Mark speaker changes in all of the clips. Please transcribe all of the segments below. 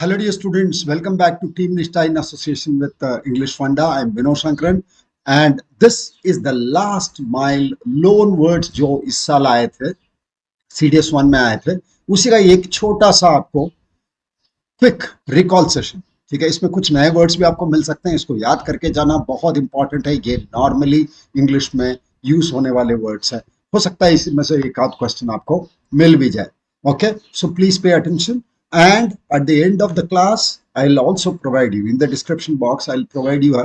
Speaker 1: Hello, dear students. Welcome back to Team Nishta in association with English Funda. I'm Vinod Shankran, and this is the last mile loan words जो इस साल आए थे, CDS 1 में आए थे, उसी का एक छोटा सा आपको क्विक रिकॉल सेशन। ठीक है, इसमें कुछ नए वर्ड्स भी आपको मिल सकते हैं, इसको याद करके जाना बहुत इंपॉर्टेंट है। ये नॉर्मली इंग्लिश में यूज होने वाले वर्ड्स है, हो सकता है इसमें से एक आध क्वेश्चन आपको मिल भी जाए। Okay, so please pay attention, and at the end of the class I'll also provide you in the description box, I'll provide you a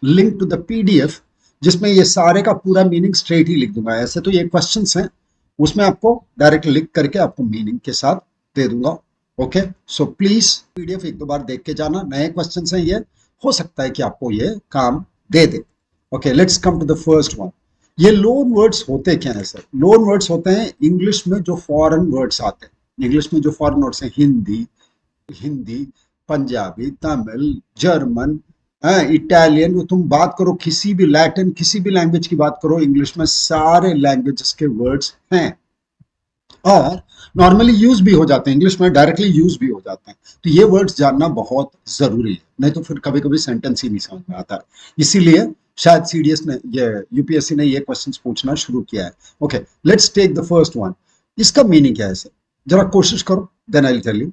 Speaker 1: link to the PDF जिसमें ये सारे का पूरा मीनिंग स्ट्रेट ही लिख दूंगा। ऐसे तो ये क्वेश्चंस हैं, उसमें आपको डायरेक्ट लिख करके आपको मीनिंग के साथ दे दूंगा। ओके, सो प्लीज PDF एक दो बार देख के जाना, नए क्वेश्चंस हैं ये, हो सकता है कि आपको ये काम दे दे। Okay, let's come to the first one. ये लोन वर्ड्स होते क्या है सर? लोन वर्ड्स होते हैं इंग्लिश में जो फॉरेन वर्ड्स आते हैं, इंग्लिश में जो फॉरेन वर्ड्स हैं, हिंदी, पंजाबी, तमिल, जर्मन, इटालियन, तुम बात करो किसी भी लैटिन, किसी भी लैंग्वेज की बात करो, इंग्लिश में सारे लैंग्वेजेस के वर्ड्स हैं और नॉर्मली यूज भी हो जाते हैं, इंग्लिश में डायरेक्टली यूज भी हो जाते हैं। तो ये वर्ड्स जानना बहुत जरूरी है, नहीं तो फिर कभी कभी सेंटेंस ही नहीं समझ में आता। इसीलिए शायद सीडीएस ने, ये यूपीएससी ने ये क्वेश्चंस पूछना शुरू किया है। Okay, let's take the first one. इसका मीनिंग क्या है सर? जरा कोशिश करो, then I will tell you.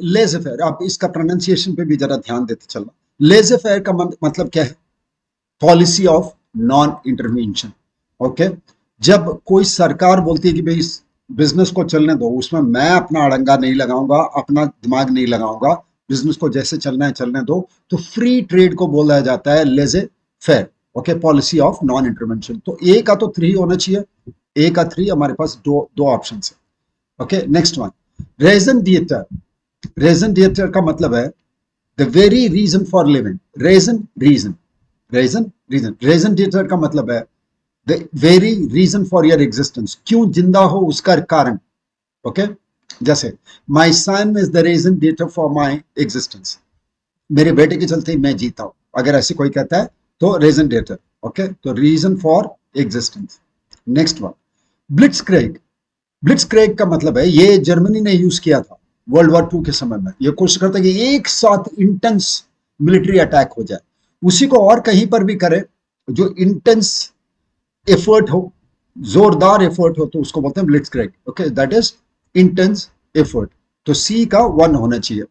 Speaker 1: Laissez faire, आप इसका प्रोनाउंसिएशन पे भी जरा ध्यान देते चलना। लेज़ फेयर का मतलब क्या है? Policy of non intervention. Okay, जब कोई सरकार बोलती है कि भाई इस बिजनेस को चलने दो, उसमें मैं अपना अड़ंगा नहीं लगाऊंगा, अपना दिमाग नहीं लगाऊंगा, बिजनेस को जैसे चलना है चलने दो, तो फ्री ट्रेड को बोला जाता है laissez faire. Okay, policy of non intervention. तो ए का तो 3 होना चाहिए, ए का 3, हमारे पास दो दो ऑप्शन है। Okay, next one, raison d'etre. Raison d'etre का मतलब है the very reason for living. Raison reason, raison d'etre का मतलब है the very reason for your existence, क्यों जिंदा हो उसका कारण। ओके, जैसे my son is the reason d'etre for my existence, मेरे बेटे के चलते ही मैं जीता हूं, अगर ऐसे कोई कहता है तो रीजन डिएटर। ओके, तो reason for existence. Next one, blitzkrieg. Blitzkrieg का मतलब है, ये जर्मनी ने यूज किया था वर्ल्ड वॉर 2 के समय में। ये कोशिश करता है कि एक साथ इंटेंस मिलिट्री अटैक हो जाए, उसी को और कहीं पर भी करे, जो इंटेंस एफर्ट हो, जोरदार एफर्ट हो, तो उसको बोलते हैं blitzkrieg. Okay, that is intense effort. तो सी का 1 होना चाहिए,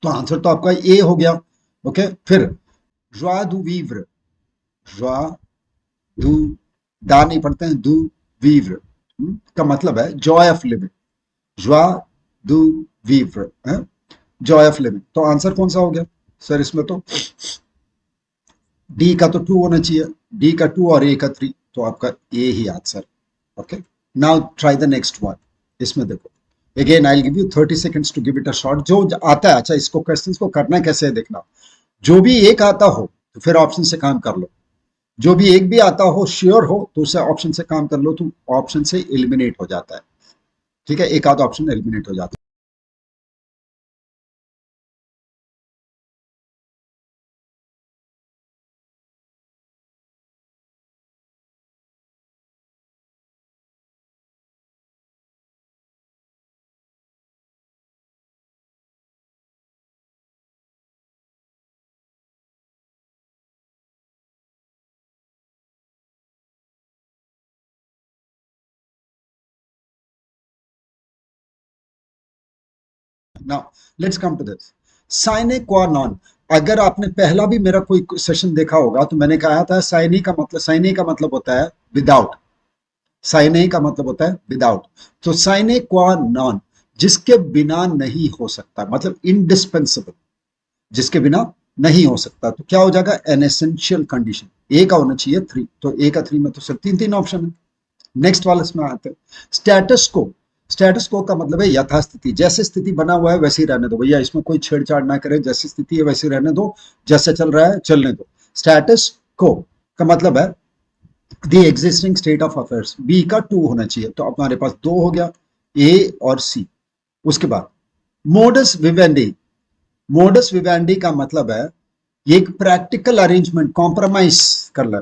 Speaker 1: तो आंसर तो आपका ए हो गया। ओके, फिर joie du vivre, joie du, दा नहीं पढ़ते हैं, du vivre का मतलब है Joy of living, joie du vivre, Joy of living. तो आंसर कौन सा हो गया सर? इसमें तो डी का तो 2 होना चाहिए, डी का 2 और ए का 3, तो आपका ए ही answer. Okay, now try the next one. इसमें देखो, again I will give you 30 seconds to give it a shot. जो आता है, अच्छा इसको क्वेश्चंस को करना कैसे है देखना, जो भी एक आता हो तो फिर ऑप्शन से काम कर लो, जो भी एक भी आता हो श्योर हो तो उसे ऑप्शन से काम कर लो, तो ऑप्शन से एलिमिनेट हो जाता है। ठीक है, एक आधा ऑप्शन एलिमिनेट हो जाता है। Now let's come to this, sine qua non. अगर आपने पहला भी मेरा कोई सेशन देखा होगा तो मैंने कहा था साइने का मतलब होता है विदाउट, साइने का मतलब होता है विदाउट। तो साइने क्वा नॉन, जिसके बिना नहीं हो सकता, मतलब इनडिस्पेंसेबल, जिसके बिना नहीं हो सकता, तो क्या हो जाएगा? An essential condition. ए का होना चाहिए 3, तो ए का 3 में तो सिर्फ 3 ऑप्शन है। नेक्स्ट वाले इसमें आते हैं, स्टेटस को। स्टेटस को का मतलब है यथास्थिति, जैसे स्थिति बना हुआ है वैसे ही रहने दो भैया, इसमें कोई छेड़छाड़ ना करें, जैसी स्थिति है वैसे ही रहने दो, जैसे चल रहा है चलने दो। स्टेटस को का मतलब है the existing state of affairs, B का टू होना चाहिए, तो अब हमारे पास दो हो गया, ए और सी। उसके बाद मोडस विवेंडी, मोडस विवेंडी का मतलब है ये एक प्रैक्टिकल अरेंजमेंट, कॉम्प्रोमाइज कर लो।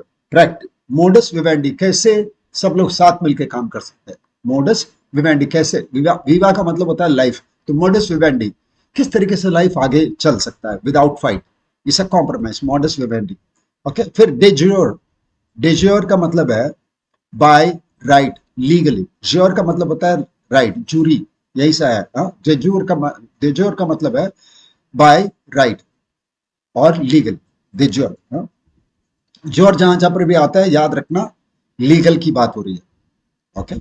Speaker 1: मोडस विवेंडी कैसे सब लोग साथ मिलकर काम कर सकते हैं, मोडस विवेंडी कैसे, विवा का मतलब होता है लाइफ, तो मोडस विवेंडी किस तरीके से लाइफ आगे चल सकता है विदाउट फाइट, इस कॉम्प्रोमाइज, मोडस विवेंडी। ओके, फिर डेज्योर, डेज्योर का मतलब है बाय राइट लीगली, ज्योर का मतलब होता है राइट, जूरी, यही सा है। डेज्योर का मतलब है बाय राइट और लीगल, डेज्योर। ज्योर जहां जहां पर भी आता है याद रखना लीगल की बात हो रही है। Okay,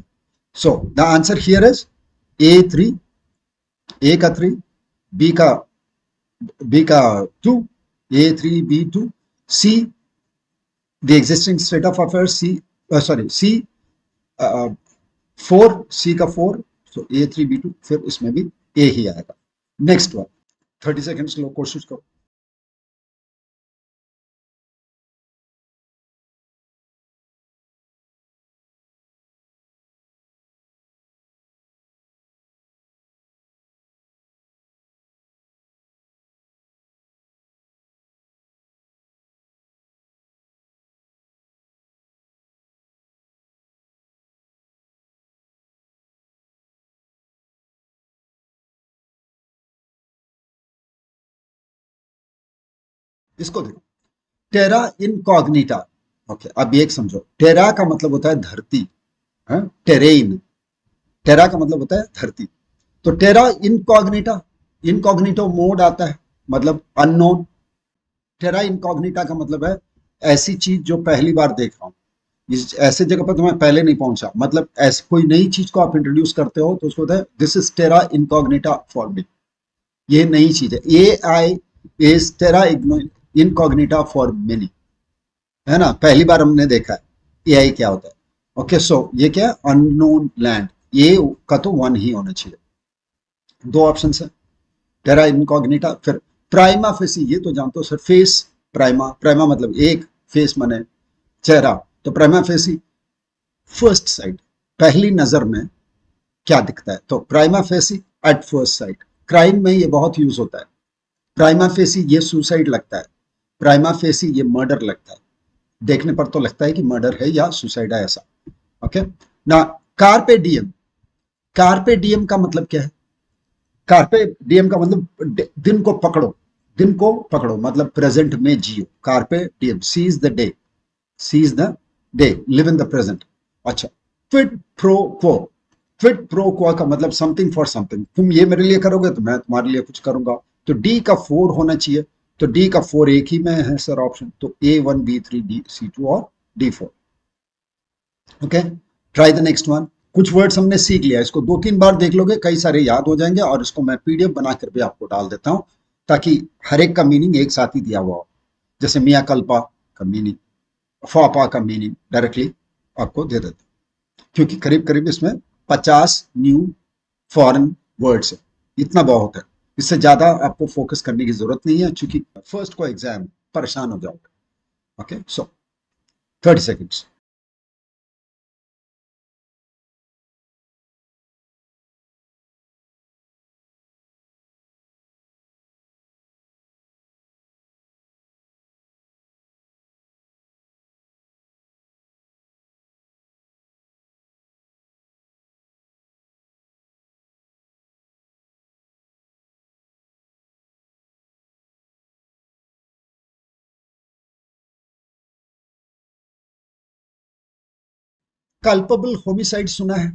Speaker 1: so the answer here is A3, A का 3, बी का 2, A3 B2, C the existing state of affairs, C 4, C का 4, सो A3 B2, फिर इसमें भी ए ही आएगा। नेक्स्ट वन, 30 सेकेंड्स लो, कोशिश करो। इसको देखो, टेरा इनकॉग्निटा। ओके, अब एक समझो, टेरा का मतलब होता है धरती, टेरेन, टेरा का मतलब होता है धरती, तो टेरा इनकॉग्निटा, इनकॉग्निटो मोड आता है मतलब अननोन, टेरा इनकॉग्निटा का मतलब है ऐसी चीज जो पहली बार देख रहा हूं, इस ऐसे जगह पर तो मैं पहले नहीं पहुंचा, मतलब ऐसी कोई नई चीज को आप इंट्रोड्यूस करते हो तो उसको होता है this is terra incognita for me, ये नई चीज है। A I is terra incognita for many, है ना, पहली बार हमने देखा है एआई क्या होता है। ओके, सो ये क्या है, अननोन लैंड, ये का तो वन ही होना चाहिए। दो ऑप्शन है, टेरा इनकॉग्निटा, फिर प्राइमा फेसी, ये तो जानते हो सर, फेस, प्राइमा, प्राइमा मतलब एक, फेस माने चेहरा, तो प्राइमा फेसी फर्स्ट साइट, पहली नजर में क्या दिखता है, तो prima facie at first sight. Crime में ये बहुत यूज होता है, प्राइमा फेसी ये सुसाइड लगता है, प्राइमा फेसी ये मर्डर लगता है, देखने पर तो लगता है कि मर्डर है या सुसाइड है ऐसा। ओके ना, कार्पे डियम, कार्पे डियम का मतलब क्या है, कार्पे डियम का मतलब दिन को पकड़ो, दिन को पकड़ो मतलब प्रेजेंट में जियो, carpe diem, seize the day, seize the day, live in the present. अच्छा, quid pro quo, quid pro quo का मतलब समथिंग फॉर समथिंग, तुम ये मेरे लिए करोगे तो मैं तुम्हारे लिए कुछ करूंगा, तो डी का 4 होना चाहिए, तो डी का 4 एक ही में है सर ऑप्शन, तो A1 B3 C2 और D4। Okay, try the next one. कुछ वर्ड्स हमने सीख लिया, इसको 2-3 बार देख लोगे कई सारे याद हो जाएंगे, और इसको मैं PDF बनाकर भी आपको डाल देता हूं ताकि हर एक का मीनिंग एक साथ ही दिया हुआ हो, जैसे मिया कल्पा का मीनिंग, फापा का मीनिंग डायरेक्टली आपको दे देता हूं, क्योंकि करीब करीब इसमें 50 न्यू फॉरेन वर्ड्स है, इतना बहुत है, इससे ज्यादा आपको फोकस करने की जरूरत नहीं है, क्योंकि फर्स्ट को एग्जाम परेशान हो जाओगे। ओके, सो 30 सेकेंड्स। कल्पेबल होमिसाइड सुना है,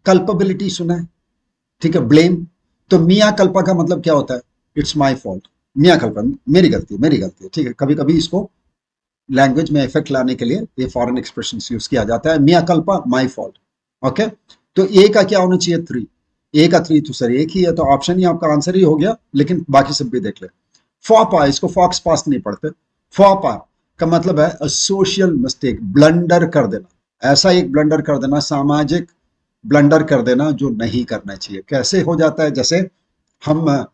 Speaker 1: कल्पेबिलिटी सुना है, ठीक है, ब्लेम, तो मिया कल्पा का मतलब क्या होता है, इट्स माय फॉल्ट, मिया कल्पा मेरी गलती है, मेरी गलती है, ठीक है, कभी कभी इसको लैंग्वेज में इफेक्ट लाने के लिए ये फॉरेन एक्सप्रेशन यूज किया जाता है, मिया कल्पा माय फॉल्ट। ओके, तो ए का क्या होना चाहिए, 3, ए का 3 तो सर एक ही है, तो ऑप्शन ही आपका आंसर ही हो गया, लेकिन बाकी सब भी देख ले। फॉपा, इसको फॉक्स पास नहीं पढ़ते, फॉपा का मतलब है सोशल मिस्टेक, ब्लंडर कर देना, ऐसा एक ब्लंडर कर देना, सामाजिक ब्लंडर कर देना जो नहीं करना चाहिए। कैसे हो जाता है? जैसे हम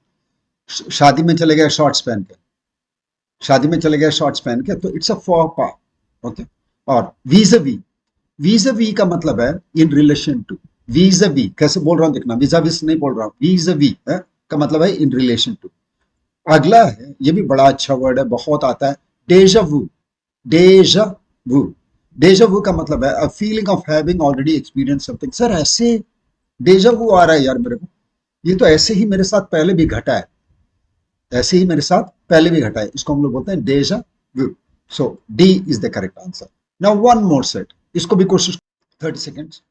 Speaker 1: शादी में चले गए शॉर्ट्स पहन के, शादी में चले गए शॉर्ट्स पहन के, तो इट्स अ फॉर पा। ओके। और वीज़-वी, वीज़-वी का मतलब है इन रिलेशन टू। वीज़-वी कैसे बोल रहा हूँ देखना, वीज़ा-विस नहीं बोल रहा हूँ, वीज़-वी है का मतलब है इन रिलेशन टू। अगला है, ये भी बड़ा अच्छा वर्ड है, बहुत आता है, डेजा वू। डेजा वू, डेजा वू का मतलब है a feeling of having already experience something. Sir ऐसे डेजा वू आ रहा है यार मेरे को, ये तो ऐसे ही मेरे साथ पहले भी घटा है, ऐसे ही मेरे साथ पहले भी घटा है, इसको हम लोग बोलते हैं deja vu. So D is the correct answer. Now one more set, इसको भी कोशिश, 30 सेकेंड्स।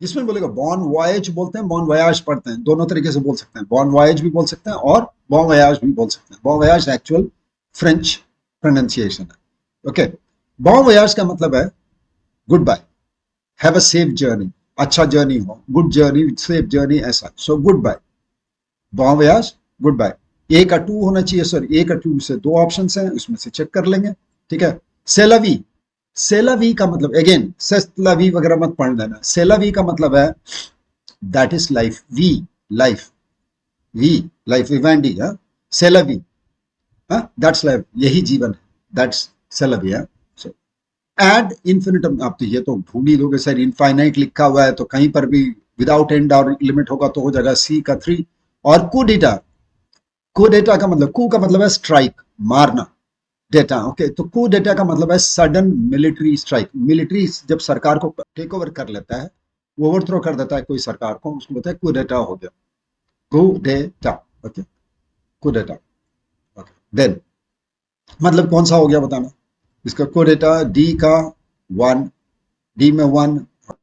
Speaker 1: इसमें बोलेगा बॉन वॉयज बोलते हैं, बॉन वयाज पढ़ते हैं, दोनों तरीके से बोल सकते हैं, बॉन वॉयज भी बोल सकते हैं और बॉन वयाज भी बोल सकते हैं। Bon voyage actual French pronunciation है। ओके। बॉन वयाज का मतलब है good bye, have a safe journey, अच्छा जर्नी हो, गुड जर्नी, सेफ जर्नी, ऐसा। सो गुड बाय, बॉन वयाज, गुड बाय। ए का टू होना चाहिए सर, ए का टू से दो ऑप्शन हैं, उसमें से चेक कर लेंगे। ठीक है। सेलावी, सेलावी का मतलब अगेन सेलावी वगैरह मत पढ़ लेना, सेलावी का मतलब है that is life, vie life, vie life, vivendi है, सेलावी, दैट्स लाइफ, यही जीवन है, दैट्स सेलावी है। सो एड इन्फिनिटम, आप तो ये तो भूल ही दोगे सर, इनफाइनाइट लिखा हुआ है तो कहीं पर भी विदाउट एंड और लिमिट होगा तो हो जाएगा सी का 3। और कू डेटा, कू डेटा का मतलब, कू का मतलब है स्ट्राइक, मारना, डेटा। ओके। तो कू डेटा का मतलब है सडन मिलिट्री स्ट्राइक, मिलिट्री जब सरकार को टेक ओवर कर लेता है, ओवरथ्रो कर देता है कोई सरकार को, उसको बोलते हैं कू डेटा हो गया, कू डेटा। ओके। कू डेटा। ओके। देन मतलब कौन सा हो गया बताना, इसका कू डेटा डी का 1, डी में 1,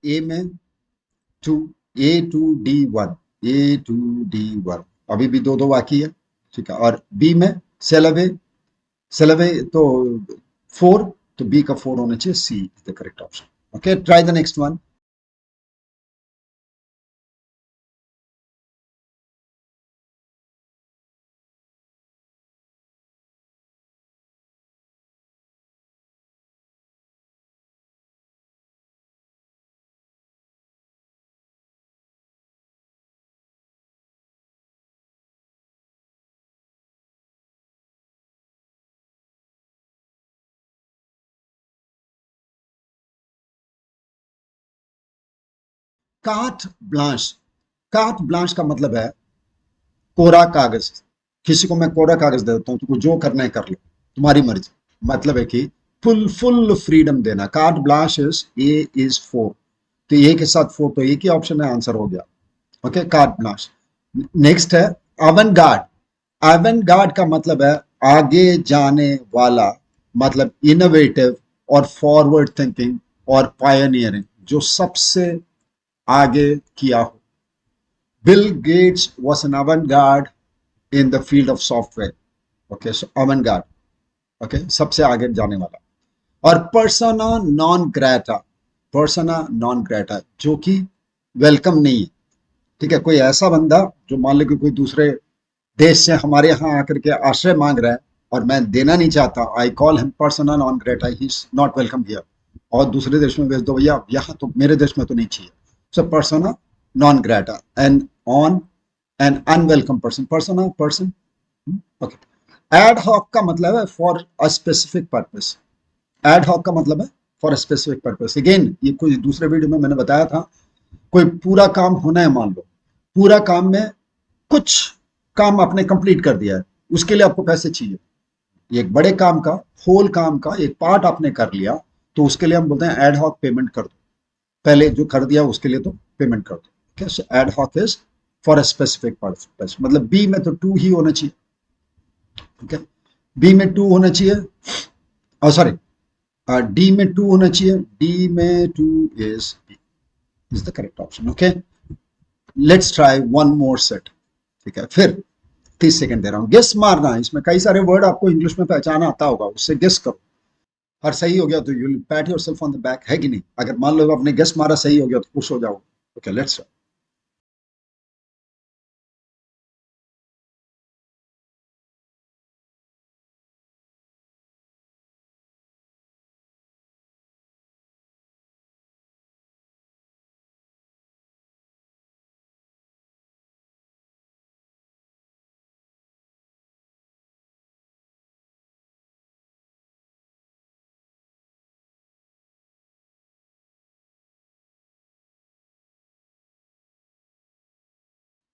Speaker 1: ए में 2, A2D1, A2D1, अभी भी दो दो बाकी है। ठीक है। और बी में सेलवे, सेलवे तो 4, तो बी का 4 होना चाहिए, C is the correct option. Okay, try the next one. Carte blanche, carte blanche का मतलब है कोरा कागज। किसी को मैं कोरा कागज दे देता हूँ, तुमको जो करना है कर लो, तुम्हारी मर्जी, मतलब है कि फुल फुल फ्रीडम देना। Card blanche is a is 4, तो ए के साथ 4, तो एक ही ऑप्शन है, आंसर हो गया। Okay, card blanche. नेक्स्ट है अवन गार्ड। अवन गार्ड का मतलब है आगे जाने वाला, मतलब इनोवेटिव और फॉरवर्ड थिंकिंग और पायनियरिंग, जो सबसे आगे किया हो। Bill Gates was an avant garde in the field of software. Okay, so avant garde, okay, सबसे आगे जाने वाला। और persona non grata, persona non grata जो कि वेलकम नहीं है। ठीक है। कोई ऐसा बंदा जो मान लो कि कोई दूसरे देश से हमारे यहाँ आकर के आश्रय मांग रहा है और मैं देना नहीं चाहता, I call him persona non Greta, he is not welcome here, और दूसरे देश में भेज दो भैया, यहाँ तो मेरे देश में तो नहीं चाहिए। So persona non grata, and on an unwelcome person, persona person. Okay. Ad hoc का मतलब है for a specific purpose, ad hoc का मतलब है for a specific purpose. Again ये कोई दूसरे वीडियो में मैंने बताया था, कोई पूरा काम होना है, मान लो पूरा काम में कुछ काम आपने कंप्लीट कर दिया है, उसके लिए आपको पैसे चाहिए, एक बड़े काम का, होल काम का एक पार्ट आपने कर लिया, तो उसके लिए हम बोलते हैं एड हॉक पेमेंट कर दो, पहले जो कर दिया उसके लिए तो पेमेंट कर दो। Okay, so ad hoc is for a specific purpose, मतलब बी में तो 2 ही होना चाहिए। ओके, बी में 2 होना चाहिए, सॉरी, डी में 2 होना चाहिए, डी में 2 is B. Is the correct option. Okay, let's try one more set. ठीक है, फिर 30 सेकंड दे रहा हूं. गेस मारना, इसमें कई सारे वर्ड आपको इंग्लिश में पहचाना आता होगा, उससे गेस करो. और सही हो गया तो you will PAT yourself on the back, है कि नहीं? अगर मान लो आपने गेस मारा सही हो गया तो खुश हो जाओ. Okay, let's.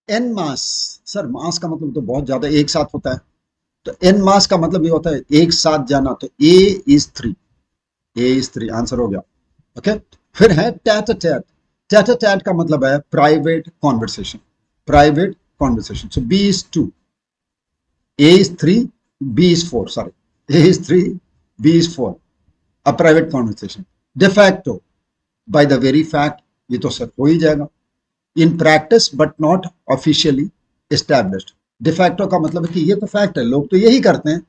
Speaker 1: En masse. सर मास का मतलब तो बहुत ज्यादा एक साथ होता है, तो एन मास का मतलब ये होता है एक साथ जाना, तो ए इज 3. ए इज 3 आंसर हो गया. ओके, फिर है टैट टैट. टैट टैट का मतलब है private conversation. Private conversation. So B is 2, A is 3, B is 4. Sorry, A is 3, B is 4. A private conversation. De facto, by the very fact, ये तो sir हो ही जाएगा. In practice but not officially established. De facto का मतलब है कि ये तो फैक्ट है, लोग तो यही करते हैं,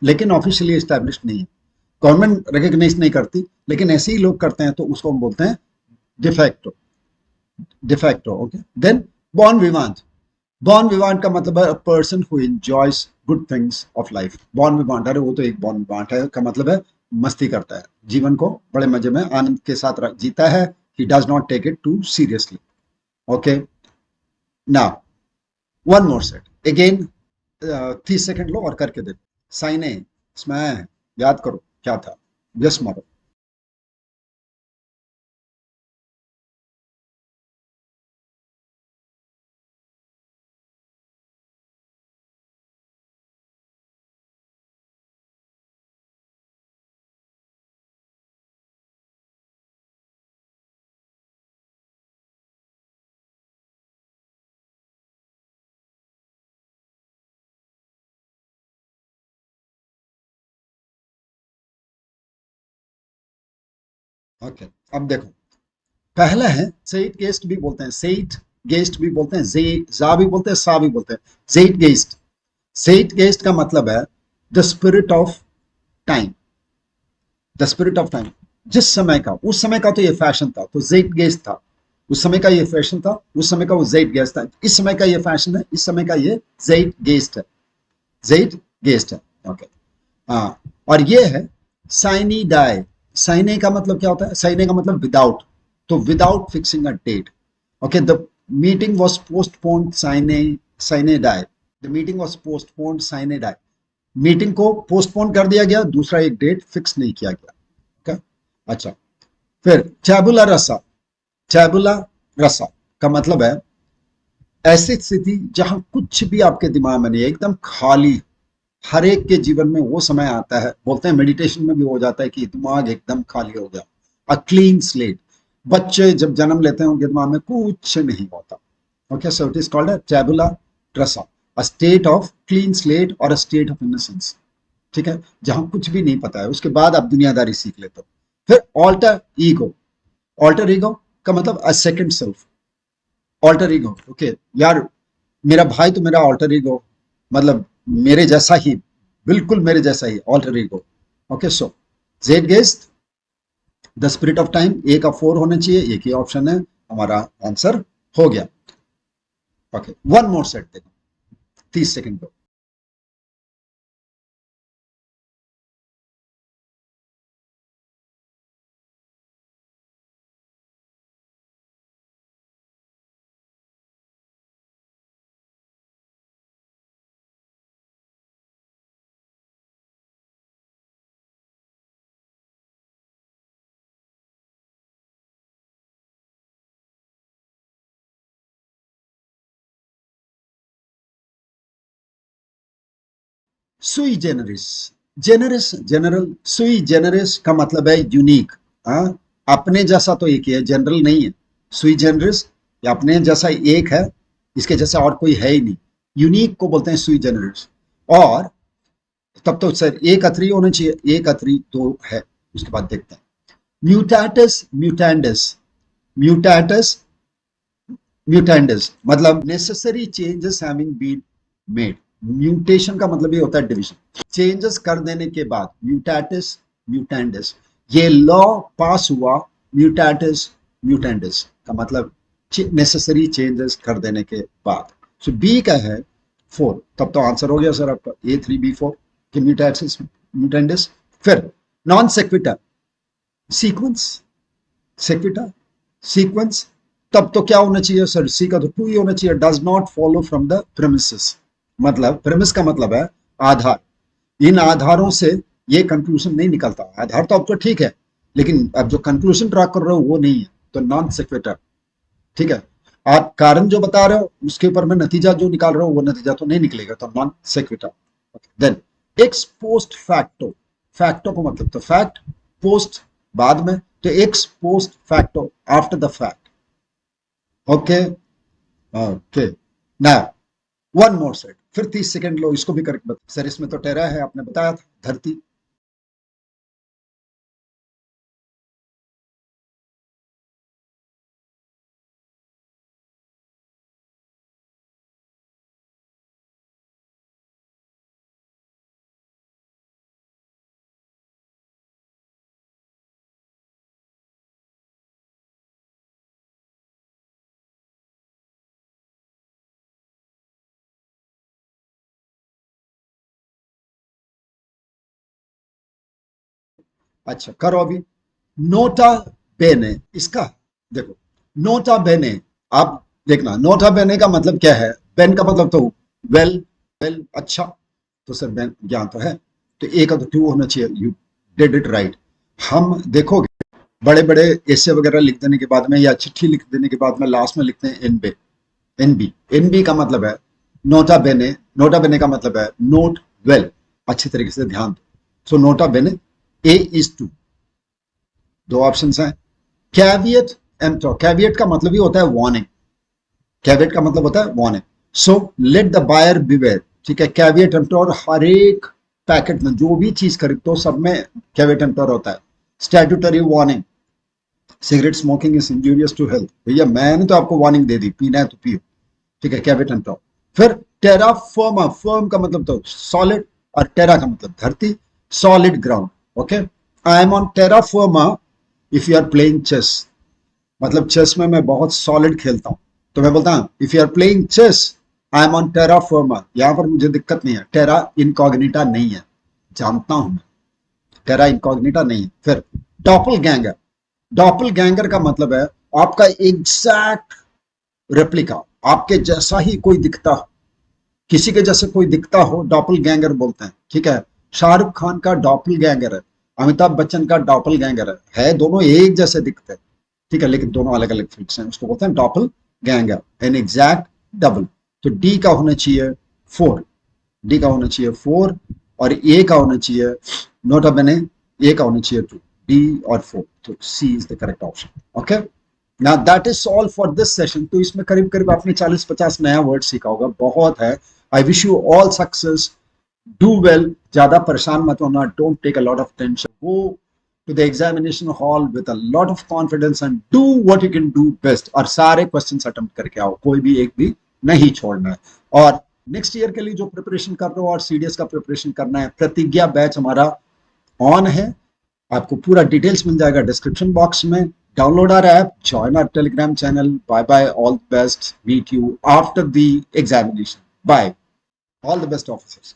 Speaker 1: लेकिन ऑफिशियली एस्टैब्लिश्ड नहीं है. गवर्नमेंट रिकॉग्नाइज नहीं करती, लेकिन ऐसे ही लोग करते हैं, तो उसको हम बोलते हैं de facto. De facto. Okay, then bon vivant. Bon vivant का मतलब है person who enjoys good things of life. Bon vivant, अरे वो तो एक बॉर्न विवांट है का मतलब है मस्ती करता है, जीवन को बड़े मजे में आनंद के साथ जीता है. He does not take it too seriously. Okay, now one more set again. 30 second लो और करके देखो. साइने, इसमें याद करो क्या था, यस मारो. ओके, अब देखो, पहला है सेट गेस्ट भी बोलते हैं, सेट गेस्ट भी बोलते हैं, जे जा भी बोलते हैं, सा भी बोलते हैं. Set guest. सेट गेस्ट का मतलब है the spirit of time. The spirit of time, जिस समय का, उस समय का तो ये फैशन था, तो जेट गेस्ट था. उस समय का ये फैशन था, उस समय का वो जेट गेस्ट था. इस समय का ये फैशन है, इस समय का ये जेट गेस्ट है. जेट गेस्ट है. ओके, हाँ. और ये है साइनी डाई. साइने का मतलब क्या होता है? साइने का मतलब विदाउट, तो without fixing a date. Okay, the meeting was postponed sine, sine die. The meeting was postponed sine die. मीटिंग को पोस्टपोन कर दिया गया, दूसरा एक डेट फिक्स नहीं किया गया. okay? अच्छा, फिर टैबुला रसा. टैबुला रसा का मतलब है ऐसी स्थिति जहां कुछ भी आपके दिमाग में नहीं है, एकदम खाली. हर एक के जीवन में वो समय आता है, बोलते हैं मेडिटेशन में भी हो जाता है कि दिमाग एकदम खाली हो गया. A clean slate. बच्चे जब जन्म लेते हैं उनके दिमाग में कुछ नहीं होता. Okay, so it is called a tabula rasa, a state of clean slate और अ स्टेट ऑफ इनोसेंस. ठीक है, जहां कुछ भी नहीं पता है, उसके बाद आप दुनियादारी सीख लेते हो. फिर ऑल्टर ईगो. ऑल्टर ईगो का मतलब a second self. Alter ego, okay यार, मेरा भाई तो मेरा ऑल्टर ईगो, मतलब मेरे जैसा ही, बिल्कुल मेरे जैसा ही alter ego. Okay, so zeitgeist, the spirit of time, A का 4 होना चाहिए, एक ही ऑप्शन है, हमारा आंसर हो गया. ओके, वन मोर सेट देखो, 30 सेकंड को. सुई जेनरिस. जेनरिस जनरल, सुई जेनरिस का मतलब है यूनिक. हाँ, अपने जैसा तो एक ही है, जनरल नहीं है. सुई जेनरिस, या अपने जैसा एक है, इसके जैसा और कोई है ही नहीं. यूनिक को बोलते हैं सुई जेनरिस. और तब तो सर एक अथरी होना चाहिए, एक अथरी दो है. उसके बाद देखते हैं. म्यूटाटस म्यूटेंडस. म्यूटेटस म्यूटेंडस मतलब necessary changes having been made. Mutation का मतलब ये होता है डिवीजन, चेंजेस कर देने के बाद। म्यूटेटस म्यूटेंडस, ये लॉ पास हुआ म्यूटेटस म्यूटेंडस का मतलब नेसेसरी चेंजेस कर देने के बाद। सो बी का है 4, तब तो आंसर हो गया सर आपका A3B4 कि म्यूटेटस म्यूटेंडस। फिर नॉन सेक्विटर सीक्वेंस, सेक्विटर सीक्वेंस, तब तो क्या होना चाहिए सर, सी का तो 2 ही होना चाहिए। Does not follow from the premises, मतलब प्रेमिस का मतलब है आधार। इन आधारों से ये कंक्लूजन नहीं निकलता। आधार तो आपको ठीक है, लेकिन अब जो कंक्लूजन ड्रा कर रहे हो वो नहीं है, तो नॉन सेक्वेटर। ठीक है, आप कारण जो बता रहे हो उसके ऊपर में नतीजा जो निकाल रहे हो वो नतीजा तो नहीं निकलेगा, तो non sequitur. Then ex post facto, facto को मतलब तो फैक्ट, पोस्ट बाद में, तो ex post facto after the fact. Okay okay, ना वन मोर सेट, फिर 30 सेकंड लो, इसको भी करके बता सर। इसमें तो टेरा है, आपने बताया था धरती। अच्छा करो अभी। नोटा बेने, इसका देखो, नोटा बेने, आप देखना नोटा बेने का मतलब क्या है। बेन का मतलब तो वेल, वेल अच्छा, तो सर बेन ज्ञान तो है, तो ए का तो 2 होना चाहिए। You did it right. हम देखोगे बड़े बड़े ऐसे वगैरह लिख देने के बाद में या चिट्ठी लिख देने के बाद में लास्ट में लिखते हैं एनबे, एनबी। एनबी का मतलब है नोटा बेने, नोटा बेने का मतलब है नोट वेल, अच्छी तरीके से ध्यान दो। सो नोटा बेने ए इज 2, दो ऑप्शंस हैं। कैवियट एम्प्टोर, कैवियट का मतलब ही होता है वार्निंग, कैवियट का मतलब होता है warning. So let the buyer beware, ठीक है। कैवियट एम्प्टोर हर एक पैकेट में जो भी चीज खरीदते हो सब में कैवियट एम्प्टोर होता है। Statutory warning, cigarette smoking is injurious to health, भैया मैंने तो आपको वार्निंग दे दी, पीना है तो पियो, ठीक है, कैवियट एम्प्टोर। फिर टेरा फर्मा, फर्म का मतलब तो सॉलिड, और टेरा का मतलब धरती, solid ground. Okay, I am on terra firma if you are playing chess, मतलब चेस में मैं बहुत सॉलिड खेलता हूं, तो मैं बोलता हूं if you are playing chess I am on terra firma. यहां पर मुझे दिक्कत नहीं है, टेरा इनकॉग्निटा नहीं है, जानता हूं मैं, टेरा इनकॉग्निटा नहीं है। फिर डॉपल गैंगर, डॉपल गैंगर का मतलब है आपका एग्जैक्ट रेप्लिका, आपके जैसा ही कोई दिखता हो, किसी के जैसे कोई दिखता हो, डॉपल गैंगर बोलते हैं। ठीक है, शाहरुख खान का डॉपल गैंगर है, अमिताभ बच्चन का डॉपल गैंगर है दोनों एक जैसे दिखते हैं, ठीक है, लेकिन दोनों अलग अलग फिक्स हैं, उसको बोलते हैं डॉपल गैंगर, एन एग्जैक्ट डबल। तो डी का होना चाहिए 4, डी का होना चाहिए 4, और ए का होना चाहिए नोटा बने, ए का होना चाहिए 2, डी और 4, तो C is the correct option. Okay, ना that is all for this session. तो इसमें करीब करीब आपने 40-50 नया वर्ड सीखा होगा, बहुत है। I wish you all success, do well, ज्यादा परेशान मत होना, don't take a lot of tension, go to the examination hall with a lot of confidence and do what you can do best, और सारे क्वेश्चंस अटेम्प्ट करके आओ, कोई भी एक भी नहीं छोड़ना है। और नेक्स्ट ईयर के लिए जो प्रिपरेशन कर रहे हो और सीडीएस का प्रिपरेशन करना है, प्रतिज्ञा बैच हमारा ऑन है, आपको पूरा डिटेल्स मिल जाएगा डिस्क्रिप्शन बॉक्स में। Download our app, join our telegram channel. Bye bye, all the best, meet you after the examination, bye, all the best officers.